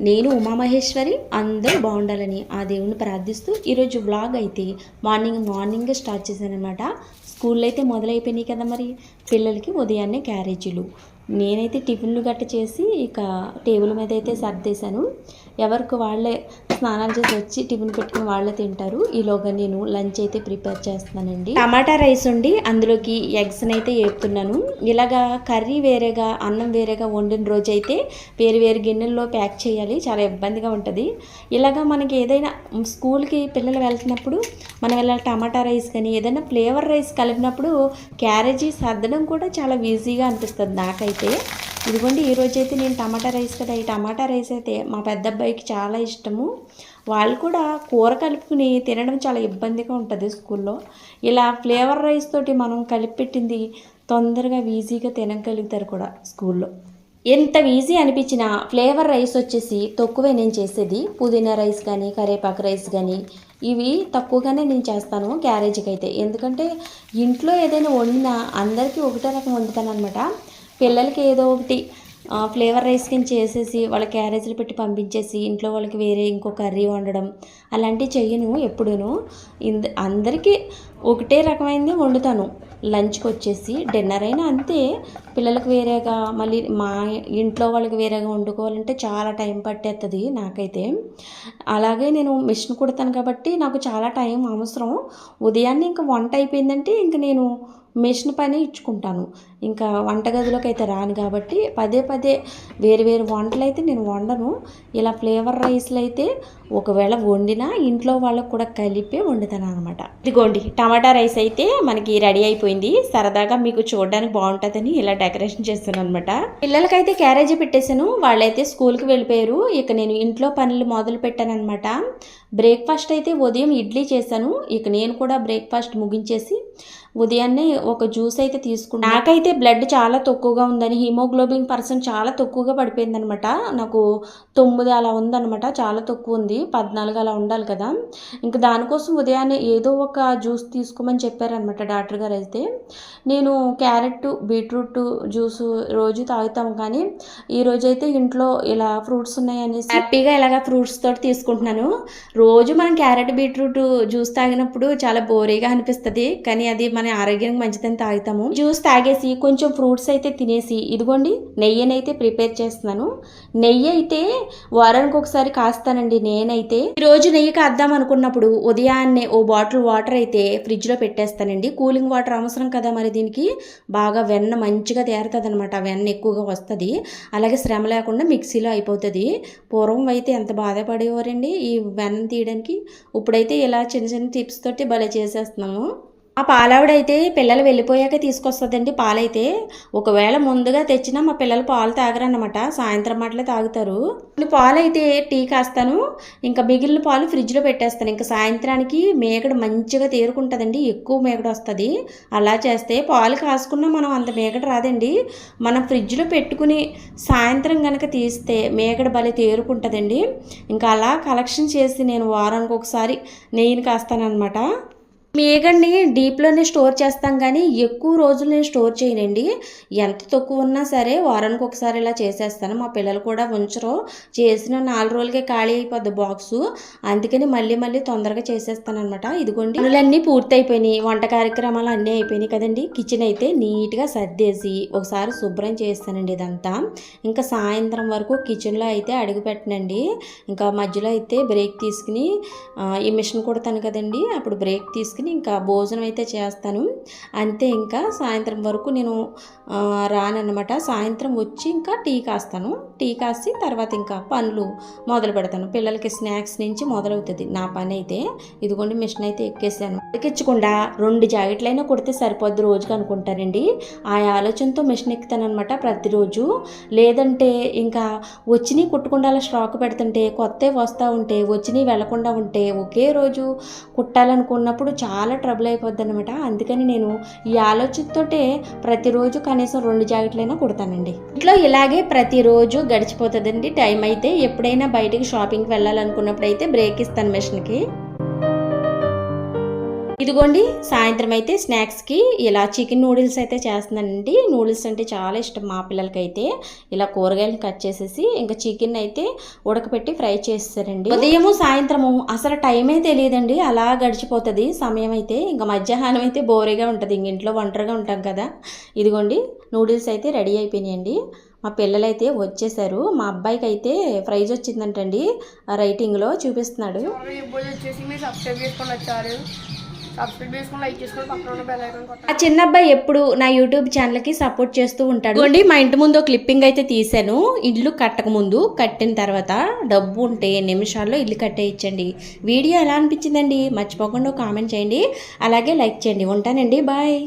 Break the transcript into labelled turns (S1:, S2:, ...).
S1: నేను ఉమామహేశ్వరి అందరూ బాగుండాలని ఆ దేవుని ప్రార్థిస్తూ ఈరోజు వ్లాగ్ అయితే మార్నింగ్ స్టార్ట్ చేశాను అనమాట. స్కూల్లో అయితే మొదలైపోయినాయి కదా, మరి పిల్లలకి ఉదయాన్నే క్యారేజీలు. నేనైతే టిఫిన్లు గట్ట చేసి ఇక టేబుల్ మీద అయితే సర్దేశాను. ఎవరికి వాళ్ళే స్నానాలు చేసి వచ్చి టిఫిన్ పెట్టుకుని వాళ్ళే తింటారు. ఈలోగా నేను లంచ్ అయితే ప్రిపేర్ చేస్తున్నానండి. టమాటా రైస్ ఉండి అందులోకి ఎగ్స్ని అయితే వేపుతున్నాను. ఇలాగా కర్రీ వేరేగా అన్నం వేరేగా వండిన రోజు అయితే వేరు గిన్నెల్లో ప్యాక్ చేయాలి, చాలా ఇబ్బందిగా ఉంటుంది. ఇలాగా మనకి ఏదైనా స్కూల్కి పిల్లలు వెళ్తున్నప్పుడు మనం ఇలా టమాటా రైస్ కానీ ఏదైనా ఫ్లేవర్ రైస్ కలిపినప్పుడు క్యారేజీ సర్దడం కూడా చాలా ఈజీగా అనిపిస్తుంది నాకైతే. ఇదిగోండి, ఈరోజు అయితే నేను టమాటా రైస్ కదా, ఈ టమాటా రైస్ అయితే మా పెద్ద అబ్బాయికి చాలా ఇష్టము. వాళ్ళు కూడా కూర కలుపుకుని తినడం చాలా ఇబ్బందిగా ఉంటుంది స్కూల్లో. ఇలా ఫ్లేవర్ రైస్ తోటి మనం కలిపి పెట్టింది తొందరగా ఈజీగా తినగలుగుతారు కూడా స్కూల్లో. ఎంత ఈజీ అనిపించిన ఫ్లేవర్ రైస్ వచ్చేసి తక్కువే నేను చేసేది. పుదీనా రైస్ కానీ కరివేపాకు రైస్ కానీ ఇవి తక్కువగానే నేను చేస్తాను క్యారేజీకి అయితే. ఎందుకంటే ఇంట్లో ఏదైనా వండినా అందరికీ ఒకటే రకం వండుతాను అనమాట. పిల్లలకి ఏదో ఒకటి ఫ్లేవర్ రైస్ కింద చేసేసి వాళ్ళ క్యారేజీలు పెట్టి పంపించేసి ఇంట్లో వాళ్ళకి వేరే ఇంకో కర్రీ వండడం అలాంటివి చెయ్యను ఎప్పుడూను. అందరికీ ఒకటే రకమైనది వండుతాను. లంచ్కి వచ్చేసి డిన్నర్ అయినా అంతే. పిల్లలకు వేరేగా మళ్ళీ మా ఇంట్లో వాళ్ళకి వేరేగా వండుకోవాలంటే చాలా టైం పట్టేస్తుంది నాకైతే. అలాగే నేను మిషన్ కుడతాను కాబట్టి నాకు చాలా టైం అవసరం. ఉదయాన్నే ఇంకా వంట అయిపోయిందంటే ఇంక నేను మిషన్ పని ఇచ్చుకుంటాను. ఇంకా వంటగదిలోకి అయితే రాను కాబట్టి పదే వేరు వంటలు అయితే నేను వండను. ఇలా ఫ్లేవర్ రైస్లు అయితే ఒకవేళ వండినా ఇంట్లో వాళ్ళకు కూడా కలిపే వండుతాను అనమాట. ఇదిగోండి, టమాటా రైస్ అయితే మనకి రెడీ అయిపోయింది. సరదాగా మీకు చూడడానికి బాగుంటుందని ఇలా డెకరేషన్ చేస్తాను అనమాట. పిల్లలకైతే క్యారేజీ పెట్టేశాను, వాళ్ళైతే స్కూల్కి వెళ్ళిపోయారు. ఇక నేను ఇంట్లో పనులు మొదలు పెట్టాను అనమాట. బ్రేక్ఫాస్ట్ అయితే ఉదయం ఇడ్లీ చేశాను. ఇక నేను కూడా బ్రేక్ఫాస్ట్ ముగించేసి ఉదయాన్నే ఒక జ్యూస్ అయితే తీసుకున్నాను. నాకైతే బ్లడ్ చాలా తక్కువగా ఉందని, హిమోగ్లోబిన్ % చాలా తక్కువగా పడిపోయింది అనమాట. నాకు 9 అలా ఉందన్నమాట, చాలా తక్కువ ఉంది. 14 అలా ఉండాలి కదా. ఇంకా దానికోసం ఉదయాన్నే ఏదో ఒక జ్యూస్ తీసుకోమని చెప్పారనమాట డాక్టర్ గారు. అయితే నేను క్యారెట్ బీట్రూట్ జ్యూస్ రోజు తాగుతాము, కానీ ఈరోజైతే ఇంట్లో ఇలా ఫ్రూట్స్ ఉన్నాయనేసి హ్యాపీగా ఇలాగ ఫ్రూట్స్ తోటి తీసుకుంటున్నాను. రోజు మనం క్యారెట్ బీట్రూట్ జ్యూస్ తాగినప్పుడు చాలా బోరీగా అనిపిస్తుంది, కానీ అది మన ఆరోగ్యానికి మంచిదని తాగుతాము. జ్యూస్ తాగేసి కొంచెం ఫ్రూట్స్ అయితే తినేసి ఇదిగోండి నెయ్యినైతే ప్రిపేర్ చేస్తున్నాను. నెయ్యి అయితే వారానికి ఒకసారి కాస్తానండి నేనైతే. ఈరోజు నెయ్యి కాద్దాం అనుకున్నప్పుడు ఉదయాన్నే ఓ బాటిల్ వాటర్ అయితే ఫ్రిడ్జ్లో పెట్టేస్తానండి. కూలింగ్ వాటర్ అవసరం కదా మరి దీనికి. బాగా వెన్న మంచిగా తేరుతుంది అనమాట, వెన్న ఎక్కువగా వస్తుంది. అలాగే శ్రమ లేకుండా మిక్సీలో అయిపోతుంది. పూర్వం అయితే ఎంత బాధపడేవారండి ఈ వెన్న తీయడానికి. ఇప్పుడైతే ఇలా చిన్న టిప్స్ తోటి భలే చేసేస్తున్నాము. ఆ పాలావిడైతే పిల్లలు వెళ్ళిపోయాక తీసుకొస్తుందండి పాలైతే. ఒకవేళ ముందుగా తెచ్చినా మా పిల్లలు పాలు తాగరన్నమాట, సాయంత్రం మాటలే తాగుతారు. పాలు అయితే టీ కాస్తాను, ఇంకా మిగిలిన పాలు ఫ్రిడ్జ్లో పెట్టేస్తాను. ఇంకా సాయంత్రానికి మేగడ మంచిగా తేరుకుంటుందండి, ఎక్కువ మేగడ వస్తుంది. అలా చేస్తే పాలు కాసుకున్నా మనం అంత మేగడ రాదండి. మనం ఫ్రిడ్జ్లో పెట్టుకుని సాయంత్రం కనుక తీస్తే మేగడ భలే తేరుకుంటుందండి. ఇంకా అలా కలెక్షన్ చేసి నేను వారానికి ఒకసారి నెయ్యిని కాస్తానన్నమాట. మేగడ్ని డీప్లోనే స్టోర్ చేస్తాం, కానీ ఎక్కువ రోజులు నేను స్టోర్ చేయనండి. ఎంత తక్కువ ఉన్నా సరే వారానికి ఒకసారి ఇలా చేసేస్తాను. మా పిల్లలు కూడా ఉంచరు, చేసిన 4 రోజులకే ఖాళీ అయిపోద్ది బాక్సు. అందుకని మళ్ళీ తొందరగా చేసేస్తాను అనమాట. ఇదిగోండి పనులన్నీ పూర్తయిపోయినాయి, వంట కార్యక్రమాలు అన్నీ అయిపోయినాయి కదండి. కిచెన్ అయితే నీట్గా సర్దేసి ఒకసారి శుభ్రం చేస్తానండి ఇదంతా. ఇంకా సాయంత్రం వరకు కిచెన్లో అయితే అడుగు పెట్టనండి. ఇంకా మధ్యలో అయితే బ్రేక్ తీసుకుని ఈ మిషన్ కుడతాను కదండి, అప్పుడు బ్రేక్ తీసుకుని ఇంకా భోజనం అయితే చేస్తాను అంతే. ఇంకా సాయంత్రం వరకు నేను రానన్నమాట. సాయంత్రం వచ్చి ఇంకా టీ కాస్తాను. టీ కాసి తర్వాత ఇంకా పనులు మొదలు పెడతాను. పిల్లలకి స్నాక్స్ నుంచి మొదలవుతుంది నా పని అయితే. ఇదిగోండి మిషన్ అయితే ఎక్కేసాను. ఎక్కించకుండా 2 జాకెట్లైనా కుడితే సరిపోద్ది రోజుకి అనుకుంటానండి. ఆ ఆలోచనతో మిషన్ ఎక్కుతాను అనమాట ప్రతిరోజు. లేదంటే ఇంకా వచ్చినవి కుట్టకుండా అలా స్టాక్ పెడుతుంటే కొత్తవి వస్తూ ఉంటే వచ్చినవి వెళ్లకుండా ఉంటే ఒకే రోజు కుట్టాలనుకున్నప్పుడు చాలా ట్రబుల్ అయిపోద్ది అనమాట. అందుకని నేను ఈ ఆలోచనతోటే ప్రతిరోజు కనీసం 2 జాకెట్లైనా కుడతానండి. ఇంట్లో ఇలాగే ప్రతిరోజు గడిచిపోతుందండి టైం అయితే. ఎప్పుడైనా బయటికి షాపింగ్కి వెళ్ళాలనుకున్నప్పుడు అయితే బ్రేక్ ఇస్తాను మిషన్కి. ఇదిగోండి సాయంత్రం అయితే స్నాక్స్కి ఇలా చికెన్ నూడిల్స్ అయితే చేస్తున్నానండి. నూడిల్స్ అంటే చాలా ఇష్టం మా పిల్లలకైతే. ఇలా కూరగాయలు కట్ చేసేసి ఇంకా చికెన్ అయితే ఉడకపెట్టి ఫ్రై చేస్తారండి. ఉదయము సాయంత్రము అసలు టైమే తెలియదండి, అలా గడిచిపోతుంది సమయం అయితే. ఇంకా మధ్యాహ్నం అయితే బోరీగా ఉంటుంది, ఇంక ఇంట్లో ఒంటరిగా ఉంటాం కదా. ఇదిగోండి నూడిల్స్ అయితే రెడీ అయిపోయినాయండి. మా పిల్లలైతే వచ్చేసారు. మా అబ్బాయికి అయితే ప్రైజ్ వచ్చిందంటండి, రైటింగ్లో చూపిస్తున్నాడు. ఆ చిన్న అబ్బాయి ఎప్పుడు నా యూట్యూబ్ ఛానల్కి సపోర్ట్ చేస్తూ ఉంటాడు. మా ఇంటి ముందు క్లిప్పింగ్ అయితే తీసాను. ఇల్లు కట్టక ముందు, కట్టిన తర్వాత డబ్బు ఉంటే నిమిషాల్లో ఇల్లు కట్టేయచ్చండి. వీడియో ఎలా అనిపించిందండి మర్చిపోకుండా కామెంట్ చేయండి, అలాగే లైక్ చేయండి. ఉంటానండి, బాయ్.